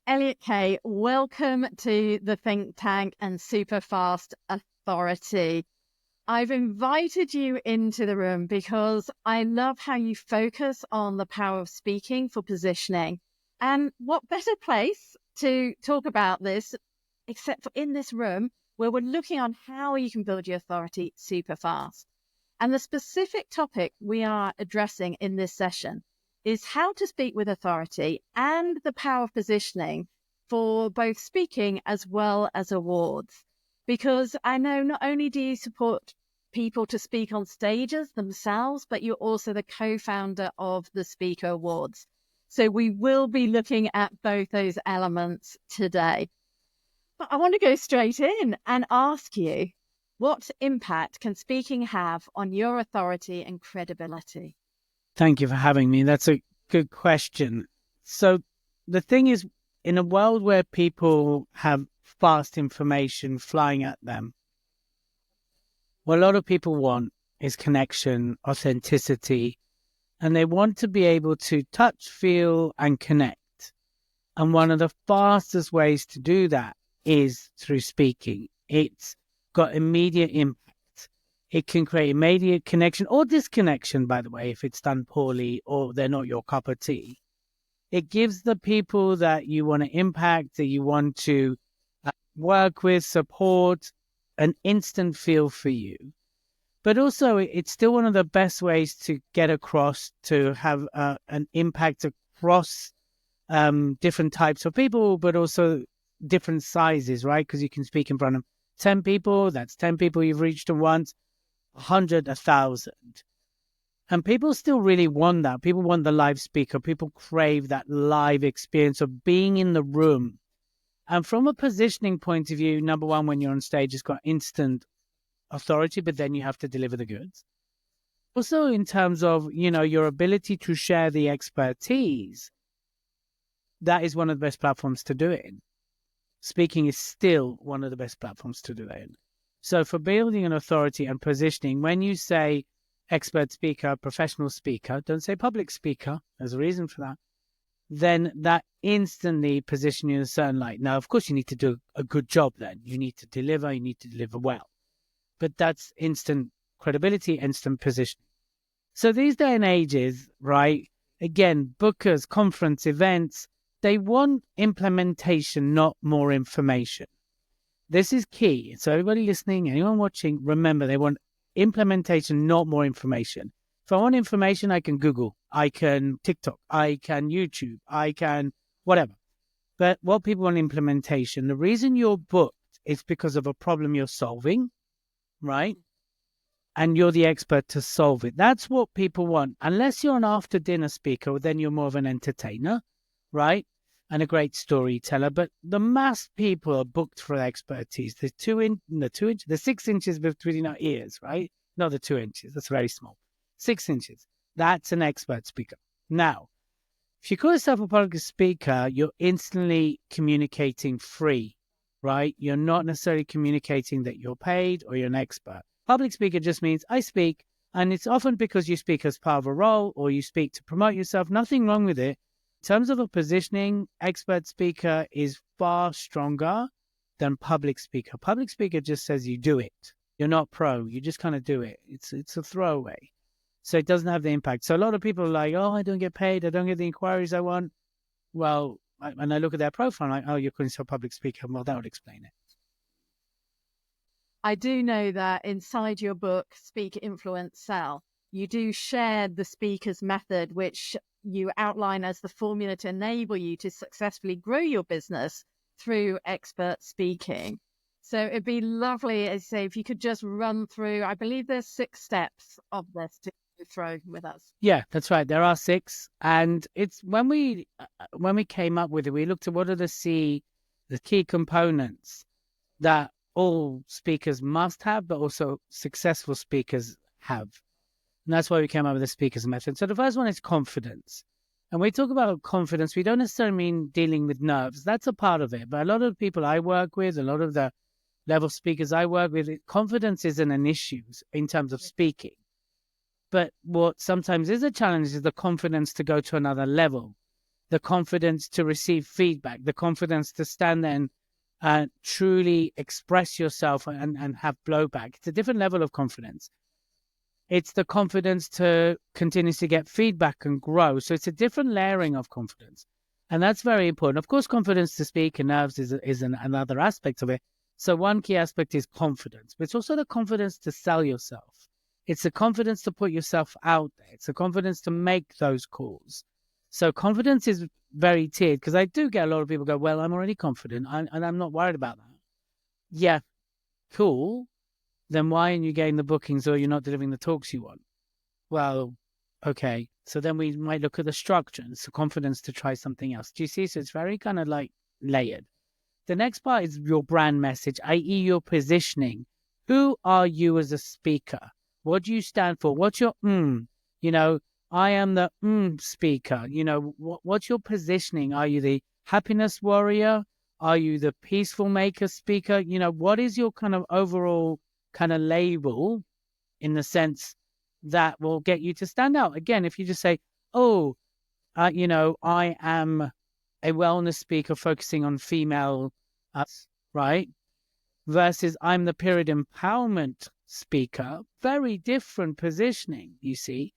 Elliot K, welcome to the Think Tank and Superfast Authority. I've invited you into the room because I love how you focus on the power of speaking for positioning. And what better place to talk about this except for in this room where we're looking on how you can build your authority super fast. And the specific topic we are addressing in this session is how to speak with authority and the power of positioning for both speaking as well as awards. Because I know not only do you support people to speak on stages themselves, but you're also the co-founder of the Speaker Awards. So we will be looking at both those elements today. But I want to go straight in and ask you, what impact can speaking have on your authority and credibility? Thank you for having me. That's a good question. So the thing is, in a world where people have fast information flying at them, what a lot of people want is connection, authenticity, and they want to be able to touch, feel, and connect. And one of the fastest ways to do that is through speaking. It's got immediate impact. It can create immediate connection or disconnection, by the way, if it's done poorly or they're not your cup of tea. It gives the people that you want to impact, that you want to work with, support, an instant feel for you. But also, it's still one of the best ways to get across, to have an impact across different types of people, but also different sizes, right? Because you can speak in front of 10 people, that's 10 people you've reached at once, 100, 1,000. And people still really want that. People want the live speaker. People crave that live experience of being in the room. And from a positioning point of view, number one, when you're on stage, it's got instant authority, but then you have to deliver the goods. Also, in terms of, your ability to share the expertise, that is one of the best platforms to do it in. Speaking is still one of the best platforms to do that in. So for building an authority and positioning, when you say expert speaker, professional speaker, don't say public speaker, there's a reason for that, then that instantly positions you in a certain light. Now, of course, you need to do a good job then. You need to deliver well. But that's instant credibility, instant positioning. So these day and ages, right, again, bookers, conference, events, they want implementation, not more information. This is key. So everybody listening, anyone watching, remember, they want implementation, not more information. If I want information, I can Google, I can TikTok, I can YouTube, I can whatever. But what people want implementation, the reason you're booked is because of a problem you're solving, right? And you're the expert to solve it. That's what people want. Unless you're an after dinner speaker, then you're more of an entertainer, right? And a great storyteller. But the mass people are booked for expertise. The 6 inches between our ears, right? Not the 2 inches. That's very small. 6 inches. That's an expert speaker. Now, if you call yourself a public speaker, you're instantly communicating free, right? You're not necessarily communicating that you're paid or you're an expert. Public speaker just means I speak, and it's often because you speak as part of a role or you speak to promote yourself. Nothing wrong with it. In terms of a positioning, expert speaker is far stronger than public speaker. Public speaker just says you do it. You're not pro. You just kind of do it. It's a throwaway. So it doesn't have the impact. So a lot of people are like, oh, I don't get paid. I don't get the inquiries I want. Well, and I look at their profile, like, oh, you're calling yourself a public speaker. Well, that would explain it. I do know that inside your book, Speak, Influence, Sell, you do share the speaker's method, which you outline as the formula to enable you to successfully grow your business through expert speaking. So it'd be lovely, as I say, if you could just run through, I believe there's 6 steps of this to throw with us. Yeah, that's right. There are 6. And it's when we came up with it, we looked at what are the key components that all speakers must have, but also successful speakers have. And that's why we came up with the speaker's method. So the first one is confidence. And we talk about confidence, we don't necessarily mean dealing with nerves. That's a part of it. But a lot of people I work with, a lot of the level speakers I work with, confidence isn't an issue in terms of speaking. But what sometimes is a challenge is the confidence to go to another level. the confidence to receive feedback, the confidence to stand there and truly express yourself and have blowback. It's a different level of confidence. It's the confidence to continuously get feedback and grow. So it's a different layering of confidence. And that's very important. Of course, confidence to speak and nerves is another aspect of it. So one key aspect is confidence, but it's also the confidence to sell yourself. It's the confidence to put yourself out there. It's the confidence to make those calls. So confidence is very tiered, because I do get a lot of people go, well, I'm already confident and I'm not worried about that. Yeah, cool. Then why aren't you getting the bookings, or you're not delivering the talks you want? Well, okay. So then we might look at the structure and it's the confidence to try something else. Do you see? So it's very kind of like layered. The next part is your brand message, i.e. your positioning. Who are you as a speaker? What do you stand for? What's your I am the speaker. What's your positioning? Are you the happiness warrior? Are you the peaceful maker speaker? What is your kind of overall kind of label, in the sense that will get you to stand out? Again, if you just say, I am a wellness speaker focusing on female, right? Versus I'm the period empowerment speaker, very different positioning, you see.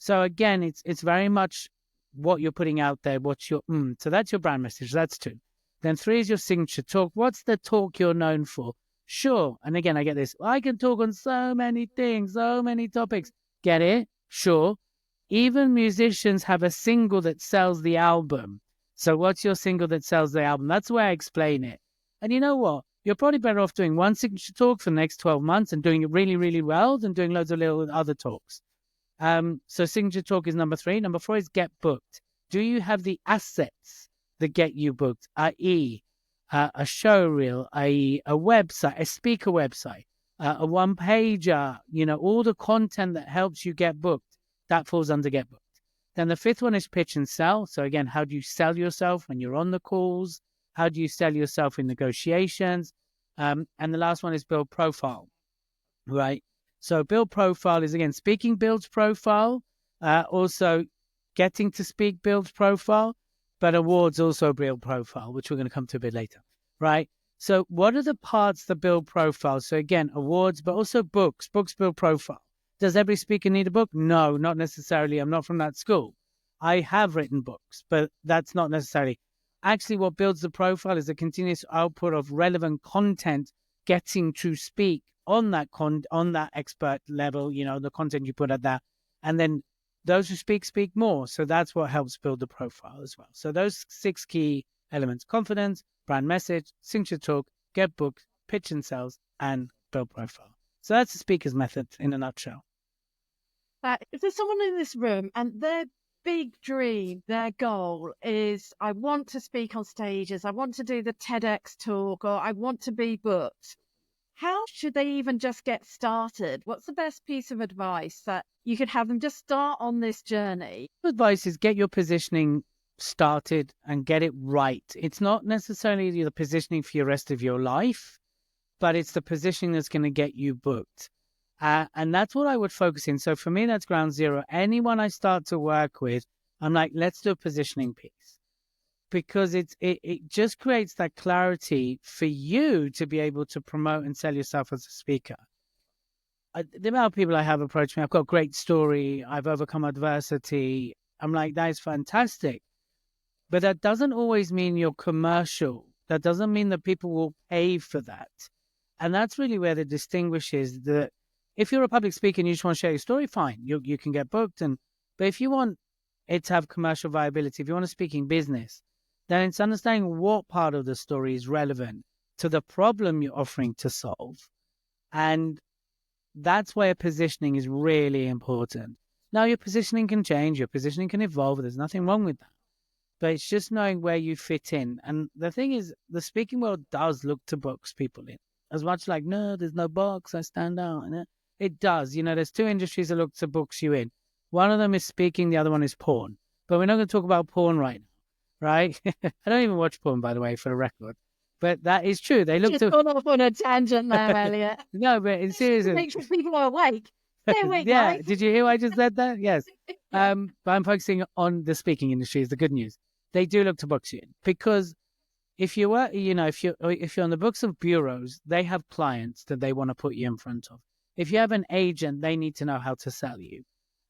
So again, it's very much what you're putting out there. What's your so that's your brand message. That's 2. Then 3 is your signature talk. What's the talk you're known for? Sure. And again, I get this. I can talk on so many things, so many topics. Get it? Sure. Even musicians have a single that sells the album. So what's your single that sells the album? That's the way I explain it. And you know what? You're probably better off doing one signature talk for the next 12 months and doing it really, really well than doing loads of little other talks. So signature talk is number 3. Number 4 is get booked. Do you have the assets that get you booked, i.e., a show reel, a website, a speaker website, a one-pager, all the content that helps you get booked, that falls under get booked. Then the 5th one is pitch and sell. So again, how do you sell yourself when you're on the calls? How do you sell yourself in negotiations? And the last one is build profile, right? So build profile is, again, speaking builds profile. Also getting to speak builds profile. But awards also build profile, which we're going to come to a bit later, right? So what are the parts that build profile? So again, awards, but also books. Books build profile. Does every speaker need a book? No, not necessarily. I'm not from that school. I have written books, but that's not necessarily. Actually, what builds the profile is the continuous output of relevant content, getting to speak on that on that expert level, the content you put at that. And then those who speak more. So that's what helps build the profile as well. So those 6 key elements: confidence, brand message, signature talk, get booked, pitch and sales, and build profile. So that's the speaker's method in a nutshell. If there's someone in this room and their big dream, their goal is, I want to speak on stages, I want to do the Tedx talk, or I want to be booked, how should they even just get started? What's the best piece of advice that you could have them just start on this journey? Advice is get your positioning started and get it right. It's not necessarily the positioning for the rest of your life, but it's the positioning that's going to get you booked. And that's what I would focus in. So for me, that's ground zero. Anyone I start to work with, I'm like, let's do a positioning piece, because it just creates that clarity for you to be able to promote and sell yourself as a speaker. The amount of people I have approached me, I've got a great story, I've overcome adversity. I'm like, that is fantastic. But that doesn't always mean you're commercial. That doesn't mean that people will pay for that. And that's really where the distinguish is, that if you're a public speaker and you just want to share your story, fine, you can get booked. But if you want it to have commercial viability, if you want a speaking business, then it's understanding what part of the story is relevant to the problem you're offering to solve. And that's where positioning is really important. Now, your positioning can change, your positioning can evolve. There's nothing wrong with that. But it's just knowing where you fit in. And the thing is, the speaking world does look to books people in. As much like, no, there's no box, I stand out. And it does. There's 2 industries that look to books you in. One of them is speaking, the other one is porn. But we're not going to talk about porn right now, right? I don't even watch porn, by the way, for the record. But that is true. They look Just gone off on a tangent there, Elliot. No, but in seriously, make sure people are awake. Stay awake, yeah. guys. Did you hear I just said that? Yes. But I'm focusing on the speaking industry is the good news. they do look to box you in, because if you were, if you're on the books of bureaus, they have clients that they want to put you in front of. If you have an agent, they need to know how to sell you.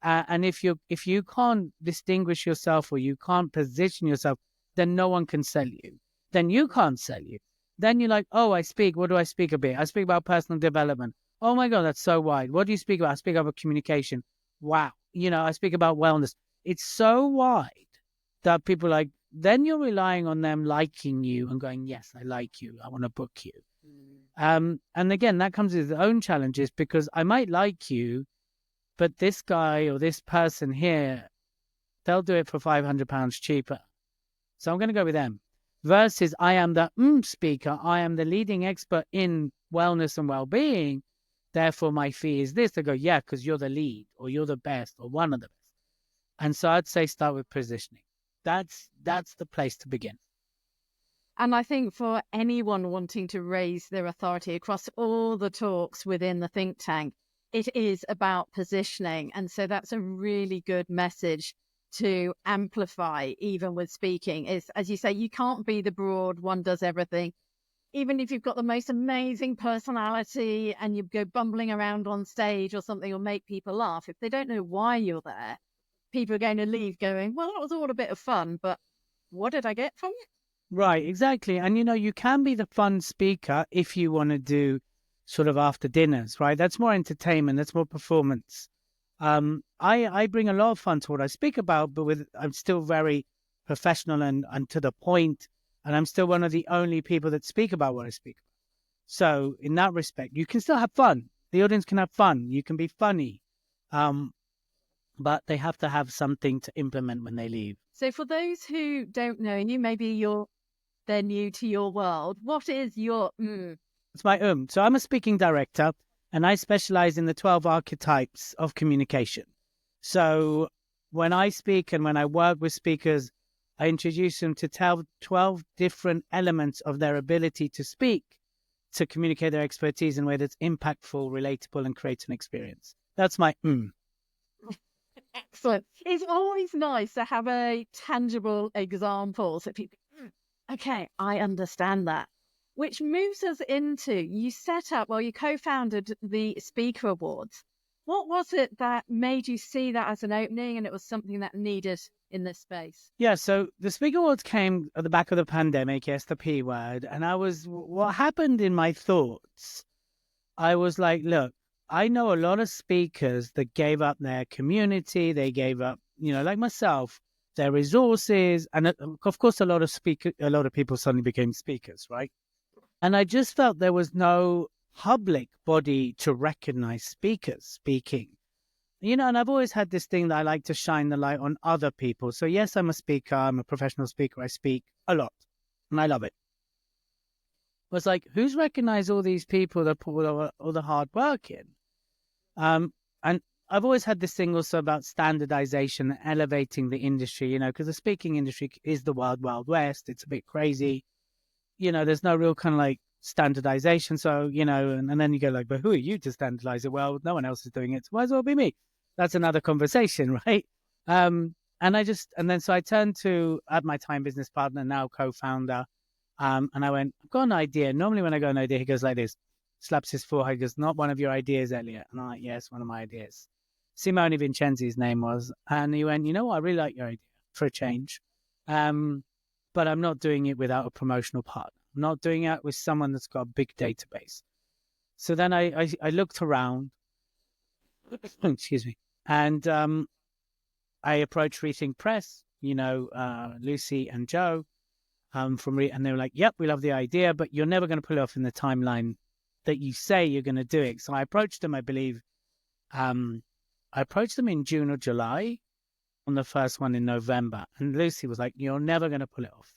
And if you can't distinguish yourself, or you can't position yourself, then no one can sell you. Then you can't sell you. Then you're like, oh, I speak. What do I speak about? I speak about personal development. Oh my God, that's so wide. What do you speak about? I speak about communication. Wow. I speak about wellness. It's so wide that people like, then you're relying on them liking you and going, yes, I like you. I want to book you. And again, that comes with its own challenges, because I might like you, but this guy or this person here, they'll do it for £500 cheaper. So I'm going to go with them. Versus I am the speaker. I am the leading expert in wellness and well-being. Therefore, my fee is this. They go, yeah, because you're the lead, or you're the best, or one of the best. And so I'd say start with positioning. That's the place to begin. And I think for anyone wanting to raise their authority across all the talks within the think tank, it is about positioning. And so that's a really good message to amplify, even with speaking. Is, as you say, you can't be the broad one does everything. Even if you've got the most amazing personality and you go bumbling around on stage or something, or make people laugh, if they don't know why you're there, people are going to leave going, well, that was all a bit of fun, but what did I get from it? Right, exactly. And you can be the fun speaker if you want to do sort of after dinners, right? That's more entertainment, that's more performance. I bring a lot of fun to what I speak about, but I'm still very professional and to the point, and I'm still one of the only people that speak about what I speak about. So in that respect, you can still have fun. The audience can have fun. You can be funny. But they have to have something to implement when they leave. So for those who don't know you, maybe they're new to your world, what is your It's my So I'm a speaking director, and I specialize in the 12 archetypes of communication. So when I speak and when I work with speakers, I introduce them to 12 different elements of their ability to speak, to communicate their expertise in a way that's impactful, relatable, and creates an experience. That's my Excellent. It's always nice to have a tangible example so people, okay, I understand that. Which moves us into, you co-founded the Speaker Awards. What was it that made you see that as an opening and it was something that needed in this space? Yeah, so the Speaker Awards came at the back of the pandemic, yes, the P word. And what happened in my thoughts, I was like, look, I know a lot of speakers that gave up their community. They gave up, like myself, their resources. And of course, a lot of people suddenly became speakers, right? And I just felt there was no public body to recognize speakers speaking. And I've always had this thing that I like to shine the light on other people. So yes, I'm a speaker. I'm a professional speaker. I speak a lot and I love it. It was like, who's recognized all these people that put all the hard work in? And I've always had this thing also about standardization and elevating the industry, because the speaking industry is the wild, wild west. It's a bit crazy. There's no real kind of like standardization. So, and then you go like, but who are you to standardize it? Well, no one else is doing it. So might as well be me. That's another conversation, right? So I turned to, at my time, business partner, now co-founder. And I went, I've got an idea. Normally when I got an idea, he goes like this, slaps his forehead, goes, not one of your ideas, Elliot. And I'm like, yes, one of my ideas. Simone Vincenzi's name was. And he went, you know what? I really like your idea for a change. But I'm not doing it without a promotional partner. I'm not doing it with someone that's got a big database. So then I looked around, excuse me, and I approached Rethink Press, Lucy and Joe, and they were like, yep, we love the idea, but you're never going to pull it off in the timeline that you say you're going to do it. So I approached them, I believe, in June or July, on the first one in November. And Lucy was like, you're never going to pull it off.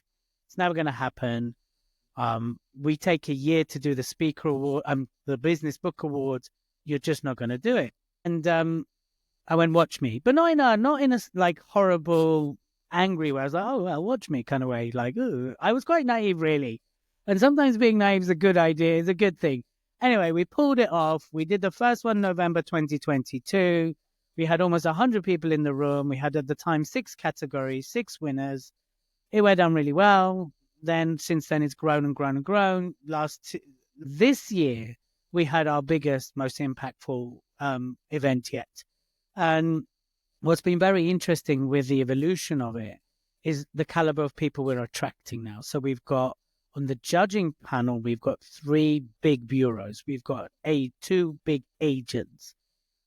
It's never going to happen. We take a year to do the speaker award, the business book awards. You're just not going to do it. And I went, watch me. But not in a like horrible, angry way. I was like, oh, well, watch me kind of way. Like, ooh. I was quite naive, really. And sometimes being naive is a good idea, is a good thing. Anyway, we pulled it off. We did the first one November 2022. We had almost 100 people in the room. We had at the time 6 categories, 6 winners. It went on really well. Then since then, it's grown and grown and grown. This year, we had our biggest, most impactful event yet. And what's been very interesting with the evolution of it is the caliber of people we're attracting now. So we've got on the judging panel, we've got 3 big bureaus. We've got 2 big agents.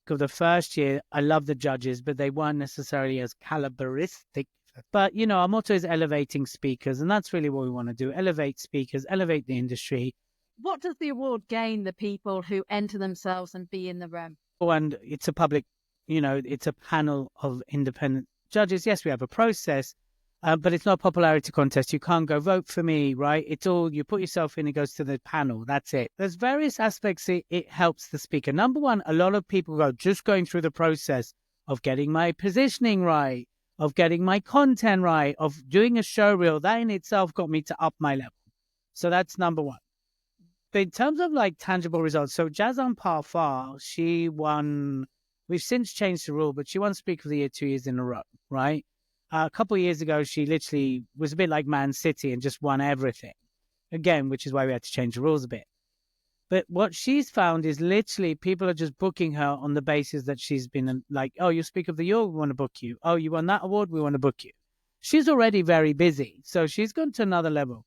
Because the first year, I love the judges, but they weren't necessarily as caliberistic. But, our motto is elevating speakers, and that's really what we want to do. Elevate speakers, elevate the industry. What does the award gain the people who enter themselves and be in the room? And it's a public, it's a panel of independent judges. Yes, we have a process, but it's not a popularity contest. You can't go vote for me, right? It's all, you put yourself in, it goes to the panel. That's it. There's various aspects it helps the speaker. Number one, a lot of people go just going through the process of getting my positioning right, of getting my content right, of doing a show reel. That in itself got me to up my level. So that's number one. But in terms of like tangible results, so Jazan Parfar, she won, we've since changed the rule, but she won Speaker of the Year 2 years in a row, right? A couple of years ago, she literally was a bit like Man City and just won everything. Again, which is why we had to change the rules a bit. But what she's found is literally people are just booking her on the basis that she's been like, oh, you're Speaker of the Year, we want to book you. Oh, you won that award, we want to book you. She's already very busy, so she's gone to another level.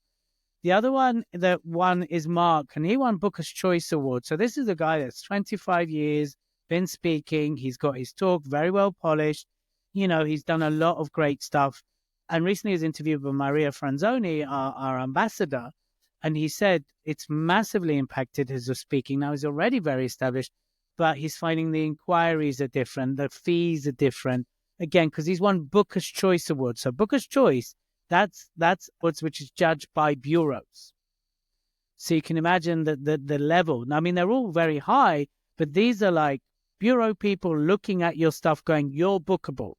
The other one that won is Mark, and he won Booker's Choice Award. So this is a guy that's 25 years, been speaking. He's got his talk very well polished. He's done a lot of great stuff. And recently he was interviewed by Maria Franzoni, our ambassador, and he said it's massively impacted his speaking. Now he's already very established, but he's finding the inquiries are different, the fees are different. Again, because he's won Booker's Choice Award. So Booker's Choice, that's what's which is judged by bureaus. So you can imagine that the level. I mean, they're all very high, but these are like bureau people looking at your stuff going, you're bookable,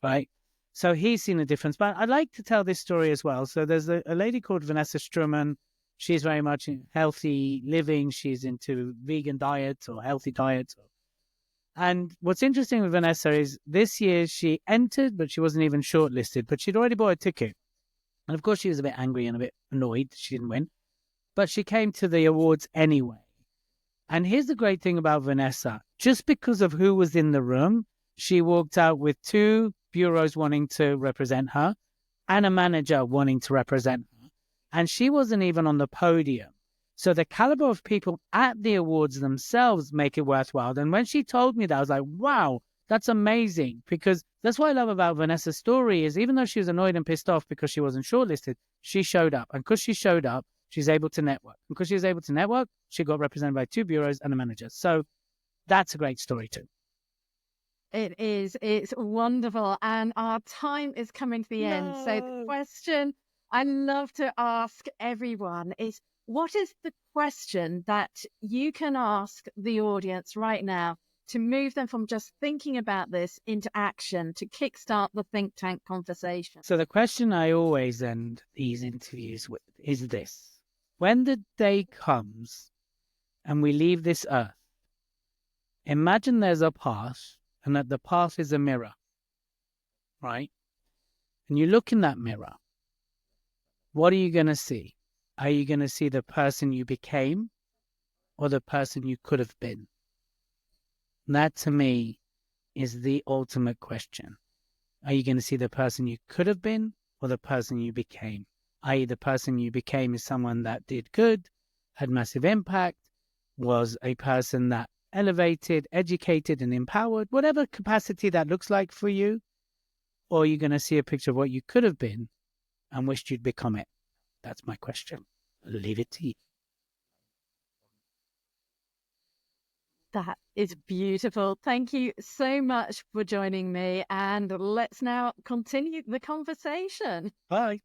right? So he's seen a difference. But I'd like to tell this story as well. So there's a lady called Vanessa Struman. She's very much in healthy living. She's into vegan diets or healthy diets. And what's interesting with Vanessa is this year she entered, but she wasn't even shortlisted, but she'd already bought a ticket. And of course, she was a bit angry and a bit annoyed she didn't win, but she came to the awards anyway. And here's the great thing about Vanessa. Just because of who was in the room, she walked out with 2 bureaus wanting to represent her and a manager wanting to represent her. And she wasn't even on the podium. So the caliber of people at the awards themselves make it worthwhile. And when she told me that, I was like, wow, that's amazing. Because that's what I love about Vanessa's story is even though she was annoyed and pissed off because she wasn't shortlisted, she showed up. And because she showed up, she's able to network. And because she was able to network, she got represented by 2 bureaus and a manager. So that's a great story too. It is. It's wonderful. And our time is coming to the end. So the question I love to ask everyone is, what is the question that you can ask the audience right now to move them from just thinking about this into action, to kickstart the think tank conversation? So the question I always end these interviews with is this. When the day comes and we leave this earth, imagine there's a path and that the path is a mirror, right? And you look in that mirror. What are you going to see? Are you going to see the person you became or the person you could have been? And that to me is the ultimate question. Are you going to see the person you could have been or the person you became? I.e. the person you became is someone that did good, had massive impact, was a person that elevated, educated and empowered, whatever capacity that looks like for you, or are you going to see a picture of what you could have been and wished you'd become it? That's my question. I'll leave it to you. That is beautiful. Thank you so much for joining me. And let's now continue the conversation. Bye.